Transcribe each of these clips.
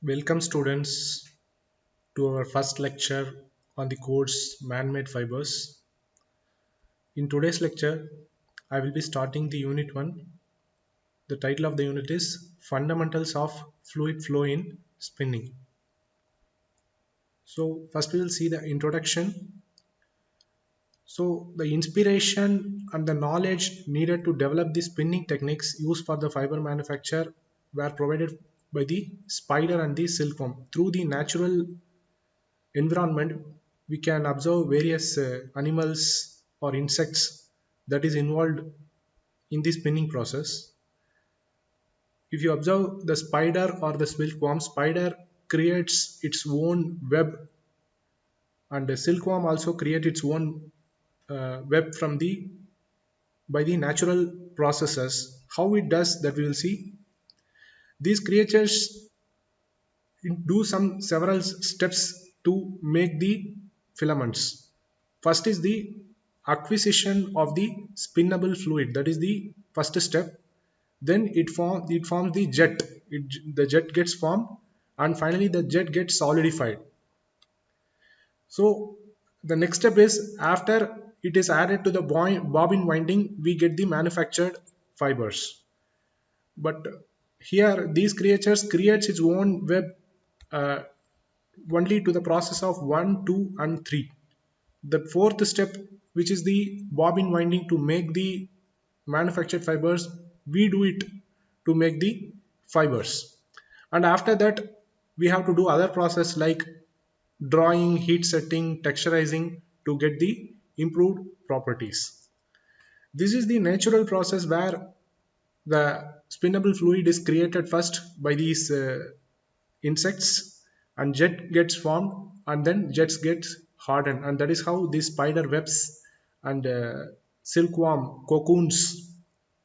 Welcome students to our first lecture on the course Man-Made Fibers. In today's lecture, I will be starting the unit 1. The title of the unit is Fundamentals of Fluid Flow in Spinning. So first we will see the introduction. So the inspiration and the knowledge needed to develop the spinning techniques used for the fiber manufacture were provided by the spider and the silkworm. Through the natural environment, we can observe various animals or insects that is involved in the spinning process. If you observe the spider or the silkworm, spider creates its own web, and the silkworm also creates its own web from the by the natural processes. How it does that we will see. These creatures do some several steps to make the filaments. First is the acquisition of the spinnable fluid. That is the first step. Then it forms the jet. The jet gets formed, and finally the jet gets solidified. So the next step is after it is added to the bobbin winding, we get the manufactured fibers. But here these creatures creates its own web uh, only to the process of 1, 2 and 3. The fourth step, which is the bobbin winding to make the manufactured fibers, we do it to make the fibers. And after that we have to do other process like drawing, heat setting, texturizing to get the improved properties. This is the natural process where the spinnable fluid is created first by these insects, and jet gets formed, and then jets get hardened, and that is how these spider webs and silkworm cocoons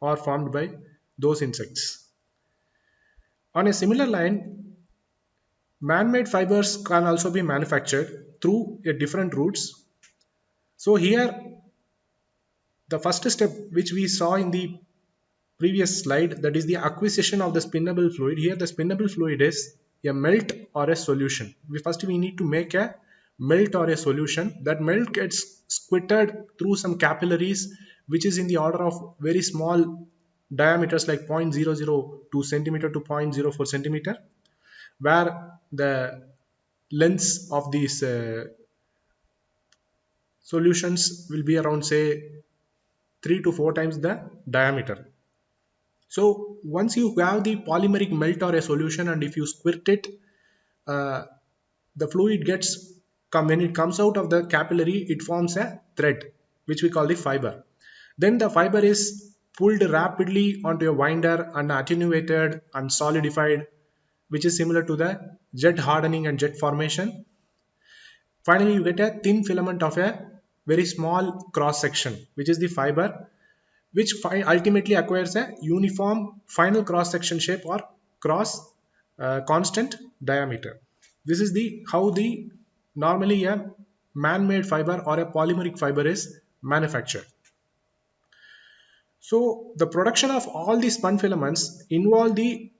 are formed by those insects. On a similar line, man-made fibers can also be manufactured through a different routes. So here the first step which we saw in the previous slide, that is the acquisition of the spinnable fluid. Here the spinnable fluid is a melt or a solution. We need to make a melt or a solution. That melt gets squirted through some capillaries which is in the order of very small diameters like 0.002 centimeter to 0.04 centimeter, where the lengths of these solutions will be around say 3 to 4 times the diameter. So once you have the polymeric melt or a solution, and if you squirt it, uh, the fluid gets come when it comes out of the capillary, it forms a thread which we call the fiber. Then the fiber is pulled rapidly onto a winder and attenuated and solidified, which is similar to the jet hardening and jet formation. Finally, you get a thin filament of a very small cross section, which is the fiber, which ultimately acquires a uniform final cross section shape or cross constant diameter. This is the how the normally a man-made fiber or a polymeric fiber is manufactured. So the production of all these spun filaments involve the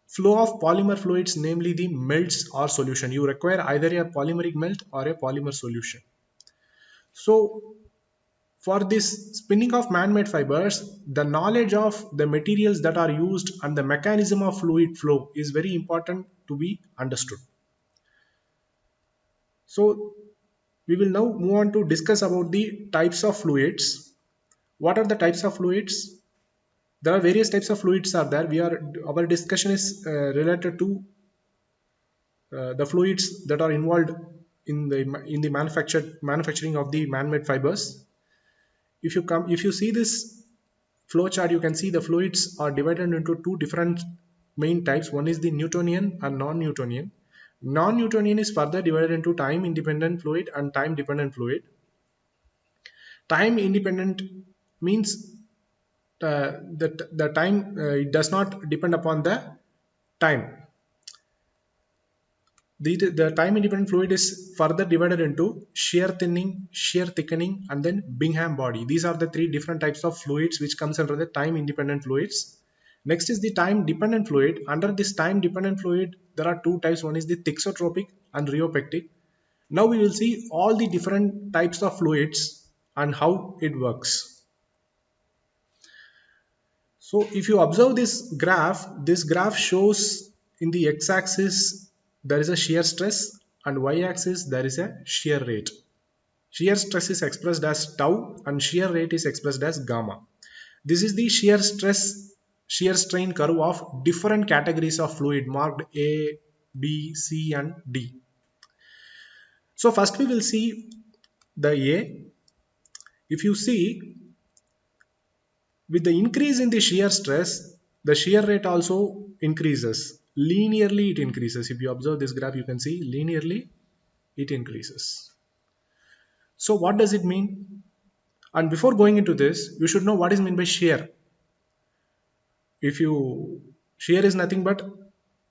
flow of polymer fluids, namely the melts or solution. You require either a polymeric melt or a polymer solution. So for this spinning of man-made fibers, the knowledge of the materials that are used and the mechanism of fluid flow is very important to be understood. So we will now move on to discuss about the types of fluids. What are the types of fluids? There are various types of fluids are there. Our discussion is related to the fluids that are involved in the manufacturing of the man-made fibers. If you see this flow chart, you can see the fluids are divided into two different main types. One is the Newtonian and non-Newtonian. Non-Newtonian is further divided into time independent fluid and time dependent fluid. Time independent means that the time it does not depend upon the time. The time independent fluid is further divided into shear thinning, shear thickening, and then Bingham body. These are the three different types of fluids which comes under the time independent fluids. Next is the time dependent fluid. Under this time dependent fluid, there are two types. One is the thixotropic and rheopectic. Now we will see all the different types of fluids and how it works. So if you observe this graph shows in the x-axis there is a shear stress and y-axis there is a shear rate. Shear stress is expressed as tau and shear rate is expressed as gamma. This is the shear strain curve of different categories of fluid marked A, B, C and D. So first we will see the A. If you see, with the increase in the shear stress, the shear rate also increases. Linearly it increases. If you observe this graph, you can see linearly it increases. So what does it mean? And before going into this, you should know what is meant by shear. Shear is nothing but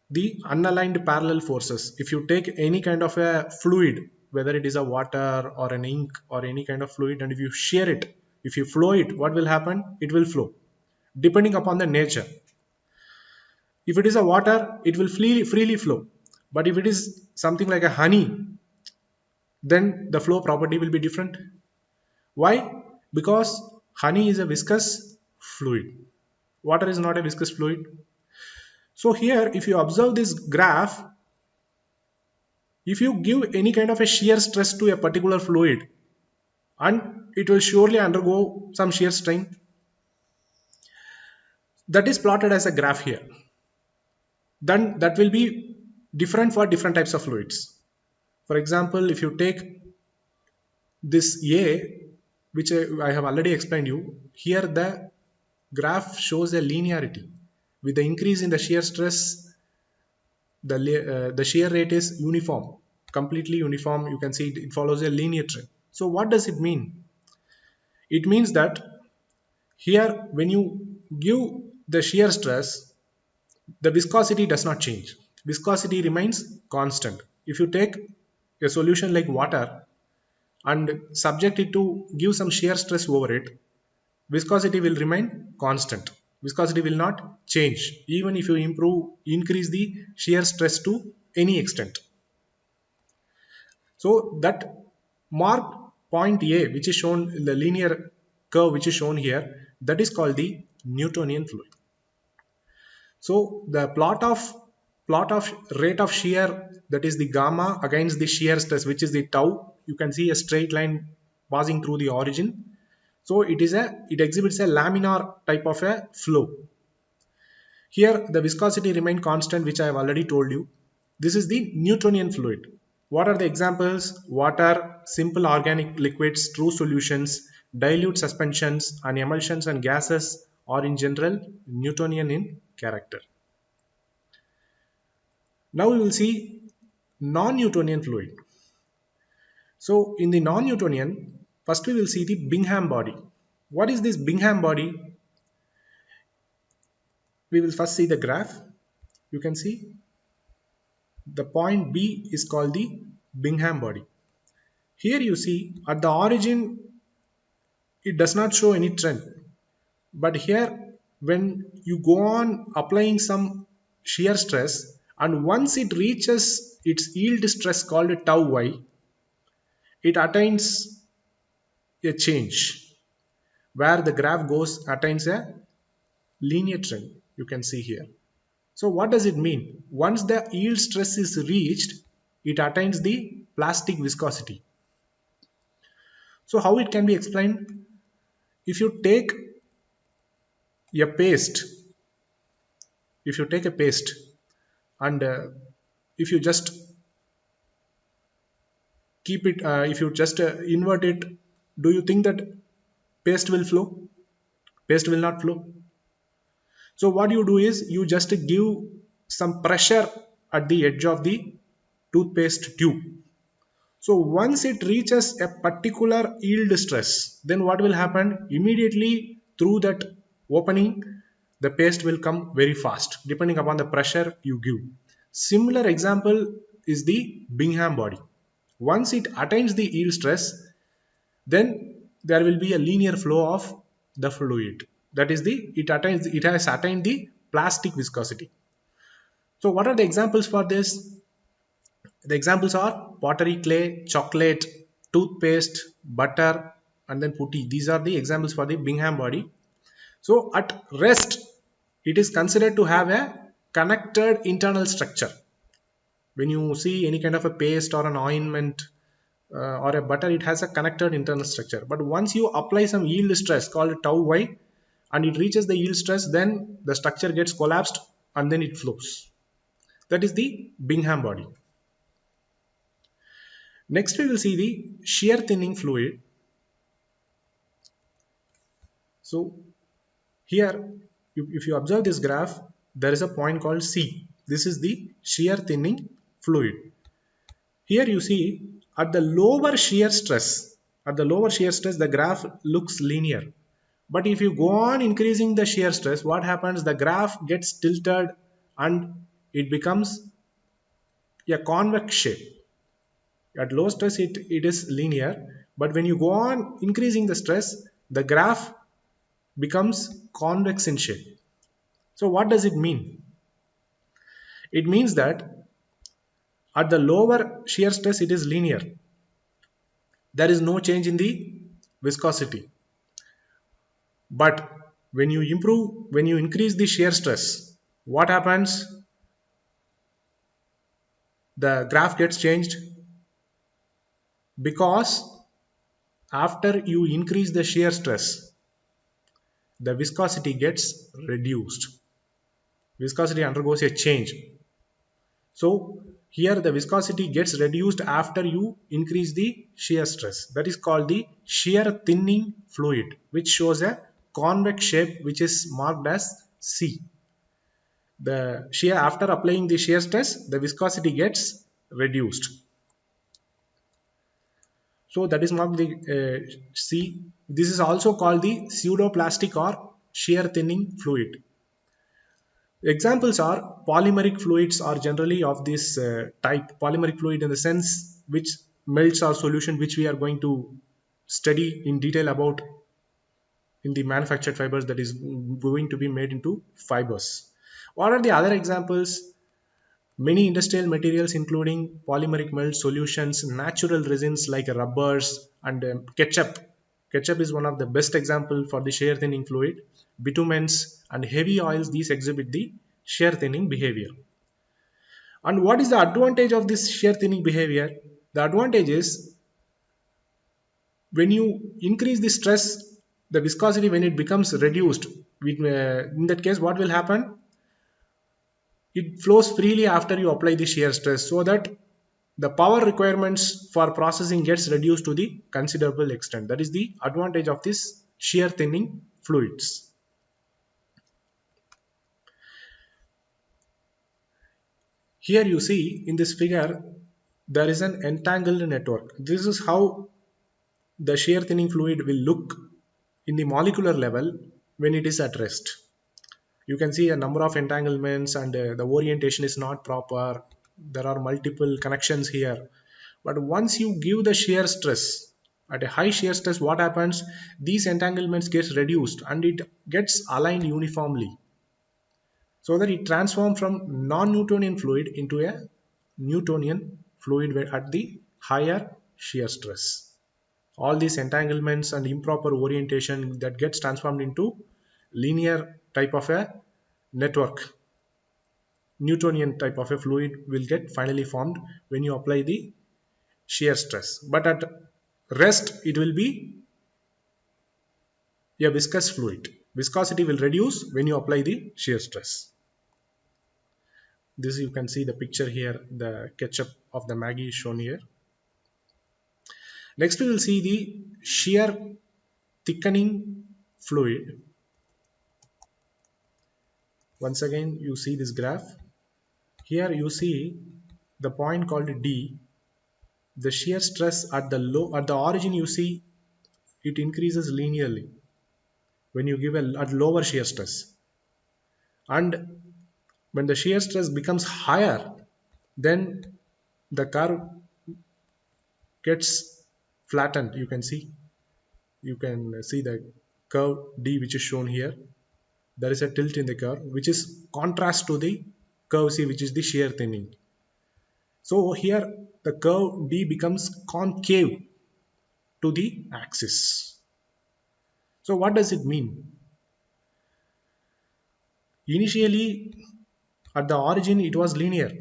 the unaligned parallel forces. If you take any kind of a fluid, whether it is a water or an ink or any kind of fluid, and if you shear it, if you flow it, what will happen? It will flow depending upon the nature. If it is a water, it will freely flow. But if it is something like a honey, then the flow property will be different. Why? Because honey is a viscous fluid. Water is not a viscous fluid. So here, if you observe this graph, if you give any kind of a shear stress to a particular fluid, and it will surely undergo some shear strain. That is plotted as a graph here. Then that will be different for different types of fluids. For example, if you take this A, which I have already explained you, here the graph shows a linearity. With the increase in the shear stress, the shear rate is uniform, completely uniform. You can see it follows a linear trend. So what does it mean? It means that here when you give the shear stress, the viscosity does not change. Viscosity remains constant. If you take a solution like water and subject it to give some shear stress over it, viscosity will remain constant. Viscosity will not change even if you increase the shear stress to any extent. So that marked point A, which is shown in the linear curve which is shown here, that is called the Newtonian fluid. So the plot of rate of shear, that is the gamma, against the shear stress, which is the tau, you can see a straight line passing through the origin. So it exhibits a laminar type of a flow. Here the viscosity remains constant, which I have already told you. This is the Newtonian fluid. What are the examples? Water, simple organic liquids, true solutions, dilute suspensions, and emulsions and gases are in general Newtonian in character. Now we will see non-Newtonian fluid. So in the non-Newtonian, first we will see the Bingham body. What is this Bingham body? We will first see the graph. You can see the point B is called the Bingham body. Here you see at the origin it does not show any trend, but here when you go on applying some shear stress, and once it reaches its yield stress called tau y, it attains a change where the graph attains a linear trend, you can see here. So what does it mean? Once the yield stress is reached, it attains the plastic viscosity. So how it can be explained? If you take a paste, and if you just keep it, if you just invert it, do you think that paste will flow? Paste will not flow. So what you do is you just give some pressure at the edge of the toothpaste tube. So once it reaches a particular yield stress, then what will happen? Immediately through that opening, the paste will come very fast depending upon the pressure you give. Similar example is the Bingham body. Once it attains the yield stress, then there will be a linear flow of the fluid. That is it has attained the plastic viscosity. So what are the examples for this? The examples are pottery clay, chocolate, toothpaste, butter, and then putty. These are the examples for the Bingham body. So at rest, it is considered to have a connected internal structure. When you see any kind of a paste or an ointment or a butter, it has a connected internal structure. But once you apply some yield stress called tau y and it reaches the yield stress, then the structure gets collapsed and then it flows. That is the Bingham body. Next, we will see the shear thinning fluid. So here, if you observe this graph, there is a point called C. This is the shear thinning fluid. Here you see at the lower shear stress, the graph looks linear. But if you go on increasing the shear stress, what happens? The graph gets tilted and it becomes a convex shape. At low stress, it is linear. But when you go on increasing the stress, the graph becomes convex in shape. So what does it mean? It means that at the lower shear stress, it is linear. There is no change in the viscosity. But when you increase the shear stress, what happens? The graph gets changed because after you increase the shear stress, the viscosity gets reduced. Viscosity undergoes a change. So here the viscosity gets reduced after you increase the shear stress. That is called the shear thinning fluid, which shows a convex shape which is marked as C. The shear, after applying the shear stress, the viscosity gets reduced. So that is marked the C. This is also called the pseudoplastic or shear thinning fluid. Examples are polymeric fluids are generally of this type. Polymeric fluid in the sense which melts our solution, which we are going to study in detail about in the manufactured fibers, that is going to be made into fibers. What are the other examples? Many industrial materials including polymeric melt solutions, natural resins like rubbers and ketchup. Ketchup is one of the best example for the shear thinning fluid. Bitumens and heavy oils, these exhibit the shear thinning behavior. And what is the advantage of this shear thinning behavior? The advantage is when you increase the stress, the viscosity, when it becomes reduced, in that case what will happen? It flows freely after you apply the shear stress, so that the power requirements for processing gets reduced to the considerable extent. That is the advantage of this shear thinning fluids. Here you see in this figure there is an entangled network. This is how the shear thinning fluid will look in the molecular level when it is at rest. You can see a number of entanglements and the orientation is not proper. There are multiple connections here. But once you give the shear stress, at a high shear stress, what happens? These entanglements gets reduced and it gets aligned uniformly, so that it transforms from non-Newtonian fluid into a Newtonian fluid at the higher shear stress. All these entanglements and improper orientation that gets transformed into linear type of a network, Newtonian type of a fluid will get finally formed when you apply the shear stress. But at rest, it will be a viscous fluid. Viscosity will reduce when you apply the shear stress. This you can see the picture here, the ketchup of the Maggi is shown here. Next we will see the shear thickening fluid. Once again you see this graph. Here you see the point called D. The shear stress at the origin, you see it increases linearly when you give a lower shear stress, and when the shear stress becomes higher, then the curve gets flattened. You can see the curve D which is shown here. there is a tilt in the curve, which is contrast to the curve C, which is the shear thinning. So here the curve D becomes concave to the axis. So what does it mean? Initially, at the origin, it was linear.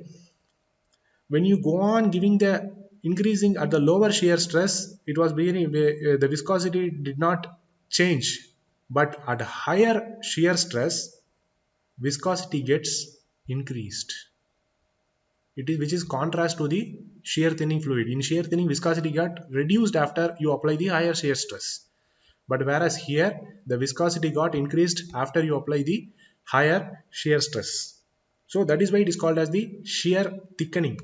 When you go on giving the increasing at the lower shear stress, it was beginning, the viscosity did not change. But at higher shear stress, viscosity gets increased. It is which is contrast to the shear thinning fluid. In shear thinning, viscosity got reduced after you apply the higher shear stress. But whereas here, the viscosity got increased after you apply the higher shear stress. So that is why it is called as the shear thickening.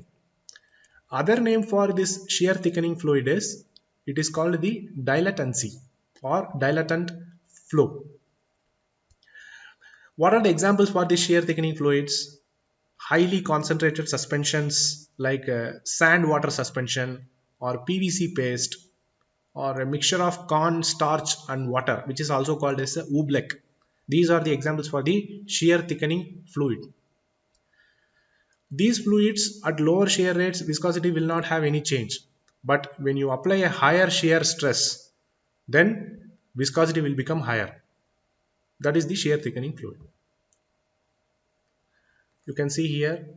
Other name for this shear thickening fluid is, it is called the dilatancy or dilatant flow. What are the examples for the shear thickening fluids? Highly concentrated suspensions like sand water suspension or PVC paste or a mixture of corn starch and water, which is also called as a oobleck. These are the examples for the shear thickening fluid. These fluids at lower shear rates, viscosity will not have any change. But when you apply a higher shear stress, then viscosity will become higher. That is the shear thickening fluid. You can see here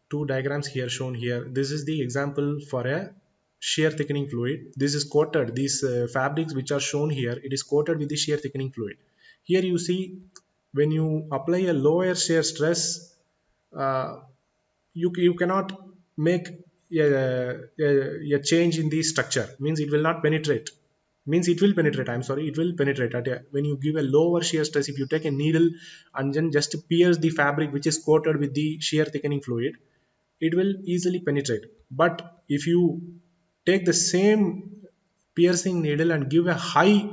two diagrams here shown here. This is the example for a shear thickening fluid. This is coated. These fabrics which are shown here, it is coated with the shear thickening fluid. Here you see when you apply a lower shear stress, uh, you cannot make a change in the structure. Means it will not penetrate. Means it will penetrate. I'm sorry, it will penetrate. When you give a lower shear stress, if you take a needle and then just pierce the fabric which is coated with the shear thickening fluid, it will easily penetrate. But if you take the same piercing needle and give a high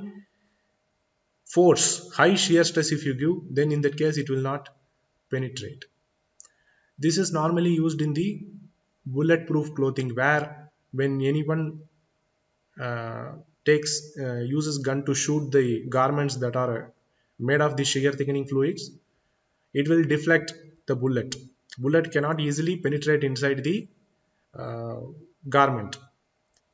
force, high shear stress, if you give, then in that case it will not penetrate. This is normally used in the bulletproof clothing, where when anyone uh, uses gun to shoot the garments that are made of the shear thickening fluids, it will deflect the bullet. Bullet cannot easily penetrate inside the uh, garment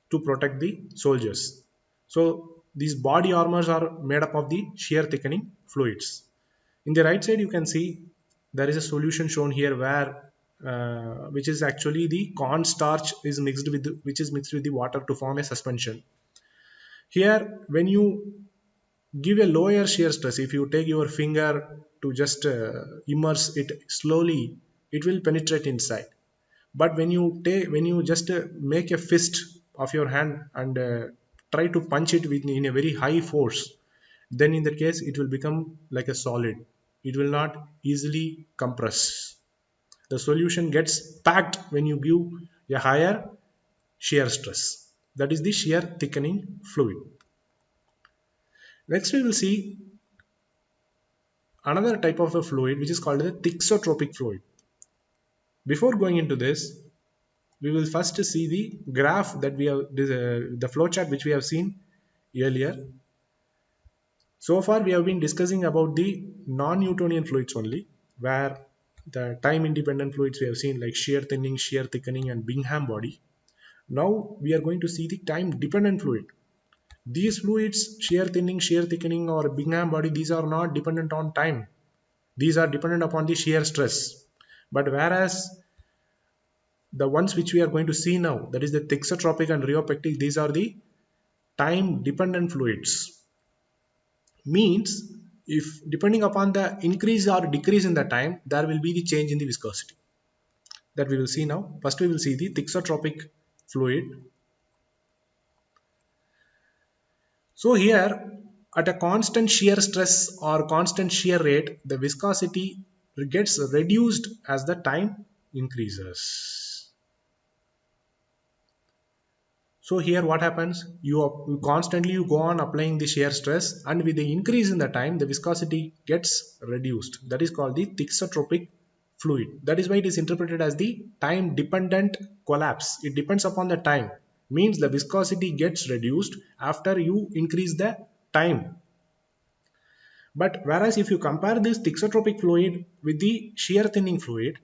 to protect the soldiers. So these body armors are made up of the shear thickening fluids. In the right side, you can see there is a solution shown here where which is actually the cornstarch is mixed with which is mixed with the water to form a suspension. Here, when you give a lower shear stress, if you take your finger to just immerse it slowly, it will penetrate inside. But when you just make a fist of your hand and try to punch it in a very high force, then in that case it will become like a solid. It will not easily compress. The solution gets packed when you give a higher shear stress. That is the shear thickening fluid. Next we will see another type of a fluid which is called the thixotropic fluid. Before going into this, we will first see the graph that we have, the flowchart which we have seen earlier. So far we have been discussing about the non-Newtonian fluids only, where the time independent fluids we have seen like shear thinning, shear thickening and Bingham body. Now we are going to see the time dependent fluid. These fluids, shear thinning, shear thickening or Bingham body, these are not dependent on time. These are dependent upon the shear stress. But whereas the ones which we are going to see now, that is the thixotropic and rheopectic, these are the time dependent fluids. Means if depending upon the increase or decrease in the time, there will be the change in the viscosity. That we will see now. First we will see the thixotropic fluid. So here at a constant shear stress or constant shear rate, the viscosity gets reduced as the time increases. So here what happens, you constantly you go on applying the shear stress, and with the increase in the time the viscosity gets reduced. That is called the thixotropic fluid. That is why it is interpreted as the time dependent collapse. It depends upon the time, means the viscosity gets reduced after you increase the time. But whereas if you compare this thixotropic fluid with the shear thinning fluid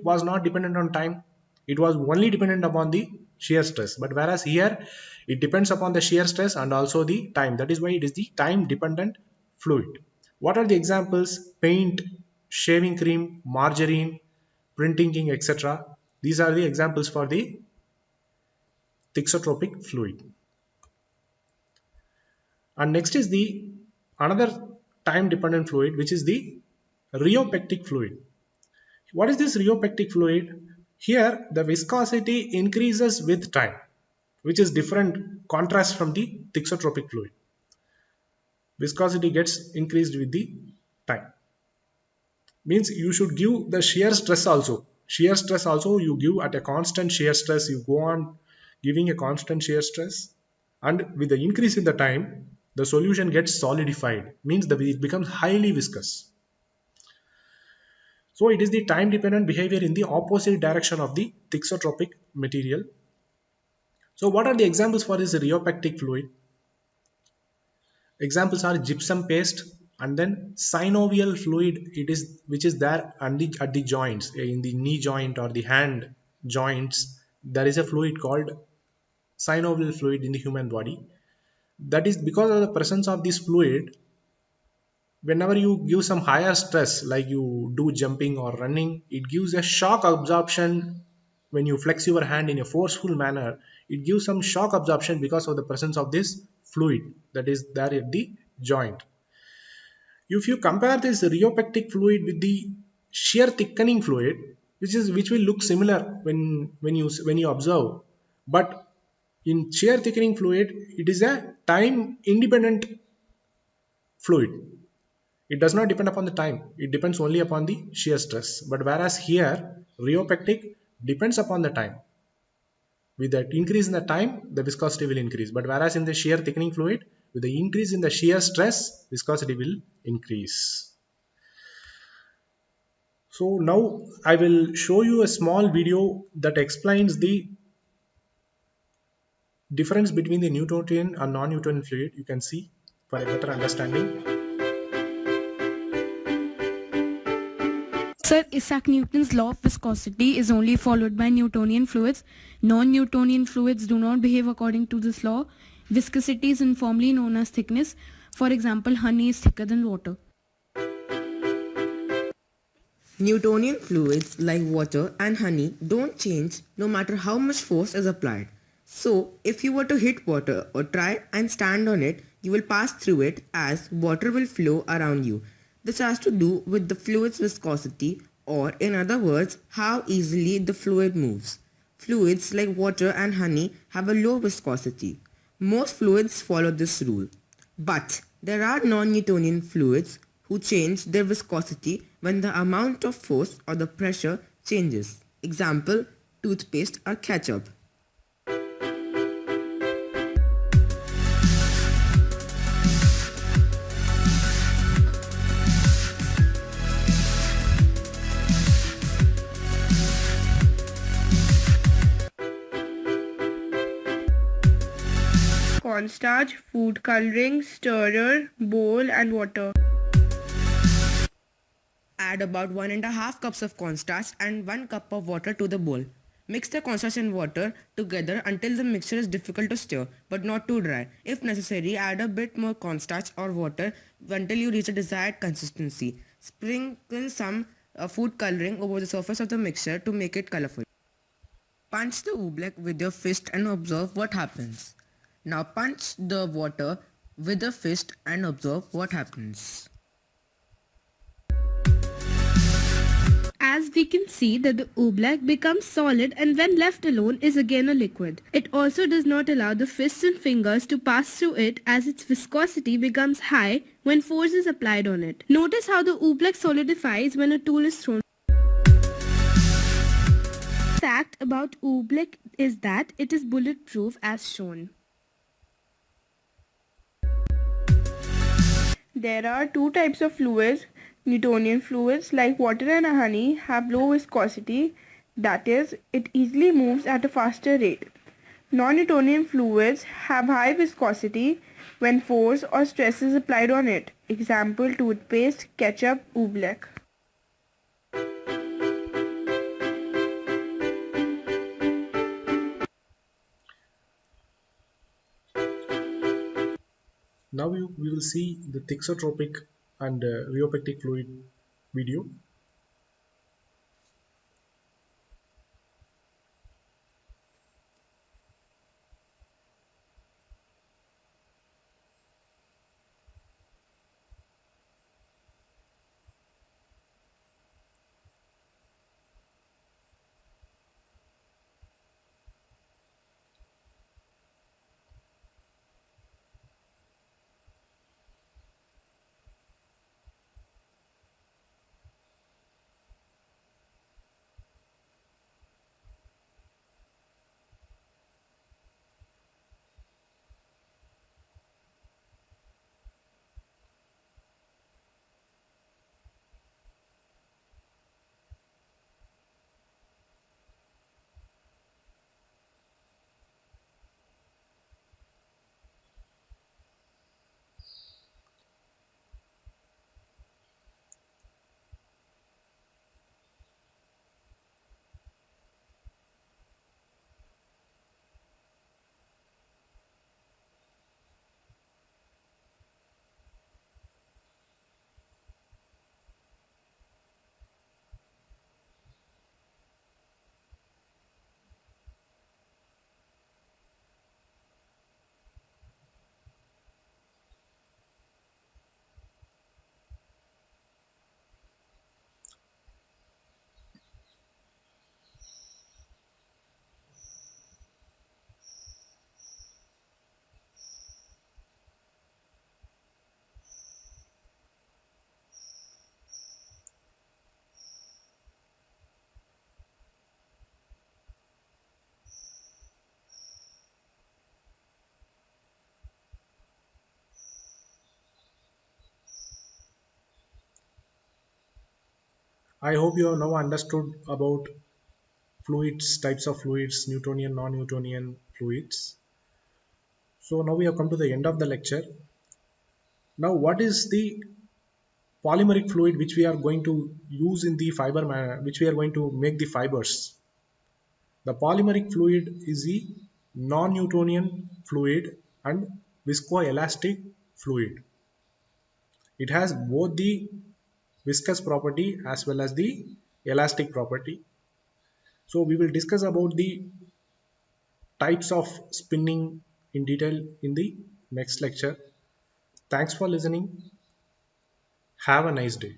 was not dependent on time. It was only dependent upon the shear stress. But whereas here, it depends upon the shear stress and also the time. That is why it is the time dependent fluid. What are the examples? Paint, shaving cream, margarine, printing ink, etc. These are the examples for the thixotropic fluid. And next is the another time dependent fluid, which is the rheopectic fluid. What is this rheopectic fluid? Here the viscosity increases with time, which is different contrast from the thixotropic fluid. Viscosity gets increased with the time. Means you should give the shear stress also. Shear stress also you give at a constant shear stress. You go on giving a constant shear stress, and with the increase in the time, the solution gets solidified. Means that it becomes highly viscous. So it is the time dependent behavior in the opposite direction of the thixotropic material. So what are the examples for this rheopectic fluid? Examples are gypsum paste and then synovial fluid. It is which is there at the joints, in the knee joint or the hand joints. There is a fluid called synovial fluid in the human body. That is because of the presence of this fluid. Whenever you give some higher stress, like you do jumping or running, it gives a shock absorption. When you flex your hand in a forceful manner, it gives some shock absorption because of the presence of this fluid that is there at the joint. If you compare this rheopectic fluid with the shear thickening fluid, which will look similar when you observe, but in shear thickening fluid, it is a time independent fluid. It does not depend upon the time. It depends only upon the shear stress. But whereas here, rheopectic depends upon the time. With the increase in the time, the viscosity will increase. But whereas in the shear thickening fluid, with the increase in the shear stress, viscosity will increase. So now I will show you a small video that explains the difference between the Newtonian and non-Newtonian fluid. You can see for a better understanding. Sir, Isaac Newton's law of viscosity is only followed by Newtonian fluids. Non-Newtonian fluids do not behave according to this law. Viscosity is informally known as thickness. For example, honey is thicker than water. Newtonian fluids like water and honey don't change no matter how much force is applied. So, if you were to hit water or try and stand on it, you will pass through it as water will flow around you. This has to do with the fluid's viscosity, or in other words, how easily the fluid moves. Fluids like water and honey have a low viscosity. Most fluids follow this rule. But there are non-Newtonian fluids who change their viscosity when the amount of force or the pressure changes. Example, toothpaste or ketchup. Cornstarch, food coloring, stirrer, bowl and water. Add about 1.5 cups of cornstarch and 1 cup of water to the bowl. Mix the cornstarch and water together until the mixture is difficult to stir but not too dry. If necessary, add a bit more cornstarch or water until you reach the desired consistency. Sprinkle some food coloring over the surface of the mixture to make it colorful. Punch the oobleck with your fist and observe what happens. Now punch the water with the fist and observe what happens. As we can see that the oobleck becomes solid and when left alone is again a liquid. It also does not allow the fists and fingers to pass through it as its viscosity becomes high when force is applied on it. Notice how the oobleck solidifies when a tool is thrown. Fact about oobleck is that it is bulletproof as shown. There are two types of fluids. Newtonian fluids like water and honey have low viscosity, that is, it easily moves at a faster rate. Non-Newtonian fluids have high viscosity when force or stress is applied on it. Example, toothpaste, ketchup, oobleck. Now we will see the thixotropic and rheopectic fluid video. I hope you have now understood about fluids, types of fluids, Newtonian, non-Newtonian fluids. So now we have come to the end of the lecture. Now what is the polymeric fluid which we are going to use in the which we are going to make the fibers? The polymeric fluid is the non-Newtonian fluid and viscoelastic fluid. It has both the viscous property as well as the elastic property. So we will discuss about the types of spinning in detail in the next lecture. Thanks for listening. Have a nice day.